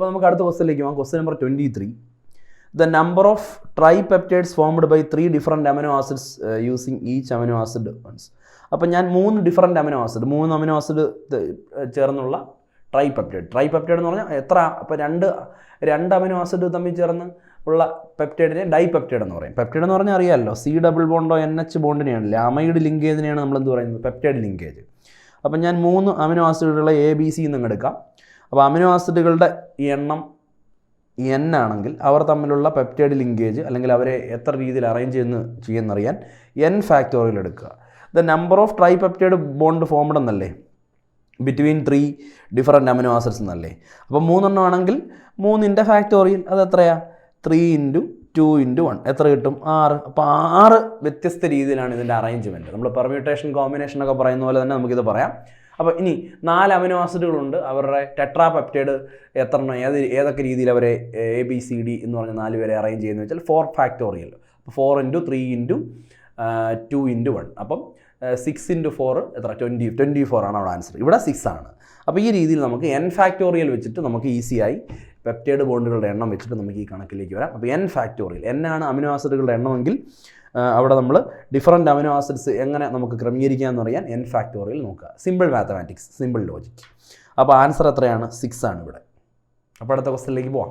അപ്പോൾ നമുക്ക് അടുത്ത ക്വസ്റ്റ്യനിലേക്ക് പോകാം. Question number 23. The number of tripeptides formed by 3 different amino acids using each amino acid once. അപ്പോൾ ഞാൻ 3 ഡിഫറൻറ്റ് അമിനോ ആസിഡ് ചേർന്നുള്ള ട്രൈപെപ്റ്റൈഡ് എന്ന് പറഞ്ഞാൽ എത്ര? അപ്പോൾ രണ്ട് അമിനോ ആസിഡ് തമ്മിൽ ചേർന്ന് ഉള്ള പെപ്റ്റൈഡിനെ ഡൈപെപ്റ്റൈഡ് എന്ന് പറയും. പെപ്റ്റൈഡ് എന്ന് പറഞ്ഞാൽ അറിയാമല്ലോ, C ഡബിൾ ബോണ്ടോ NH ബോണ്ടിനെയാണല്ലേ, അമൈഡ് ലിങ്കേജിനെയാണ് നമ്മളെന്ത് പറയുന്നത്, പെപ്റ്റൈഡ് ലിങ്കേജ്. അപ്പം ഞാൻ 3 അമിനോ ആസിഡുകളെ ABC എന്ന് എടുക്കാം. അപ്പോൾ അമിനോ ആസിഡുകളുടെ എണ്ണം N ആണെങ്കിൽ അവർ തമ്മിലുള്ള പെപ്റ്റൈഡ് ലിങ്കേജ് അല്ലെങ്കിൽ അവരെ എത്ര രീതിയിൽ അറേഞ്ച് ചെയ്യുന്നറിയാൻ N ഫാക്ടോറിയൽ എടുക്കുക. The number of tripeptide bond formed എന്നല്ലേ, ബിറ്റ്വീൻ 3 ഡിഫറൻറ്റ് അമിനോ ആസിഡ്സ് എന്നല്ലേ. അപ്പോൾ 3 എണ്ണം ആണെങ്കിൽ 3ൻ്റെ ഫാക്ടോറിയൽ അത് എത്രയാണ്? 3 × 2 × 1 എത്ര കിട്ടും? 6. അപ്പോൾ 6 വ്യത്യസ്ത രീതിയിലാണ് ഇതിൻ്റെ അറേഞ്ച്മെൻറ്റ്. നമ്മൾ പെർമ്യൂട്ടേഷൻ കോമ്പിനേഷൻ ഒക്കെ പറയുന്ന പോലെ തന്നെ നമുക്കിത് പറയാം. അപ്പോൾ ഇനി 4 അമിനോ ആസിഡുകളുണ്ട്, അവരുടെ ടെട്രാപെപ്റ്റൈഡ് എത്ര എണ്ണം ഏതൊക്കെ രീതിയിൽ അവരെ ABCD എന്ന് പറഞ്ഞ 4 പേരെ അറേഞ്ച് ചെയ്യുന്നത് വെച്ചാൽ 4 ഫാക്ടോറിയൽ. അപ്പോൾ 4 × 3 × 2 × 1 അപ്പം 6 × 4 എത്ര? 24 ആണ് അവിടെ ആൻസർ. ഇവിടെ 6 ആണ്. അപ്പോൾ ഈ രീതിയിൽ നമുക്ക് N ഫാക്ടോറിയൽ വെച്ചിട്ട് നമുക്ക് ഈസിയായി പെപ്റ്റൈഡ് ബോണ്ടുകളുടെ എണ്ണം വെച്ചിട്ട് നമുക്ക് ഈ കണക്കിലേക്ക് വരാം. അപ്പോൾ N ഫാക്ടോറിയൽ, N ആണ് അമിനോ ആസിഡുകളുടെ എണ്ണമെങ്കിൽ അവിടെ നമ്മൾ ഡിഫറൻറ്റ് അമിനോ ആസിഡ്സ് എങ്ങനെ നമുക്ക് ക്രമീകരിക്കാമെന്ന് പറയാൻ N ഫാക്ടോറിയൽ നോക്കുക. Simple mathematics, simple logic. അപ്പോൾ ആൻസർ എത്രയാണ്? 6 ആണ് ഇവിടെ. അപ്പോൾ അടുത്ത ക്വസ്റ്റ്യനിലേക്ക് പോവാം.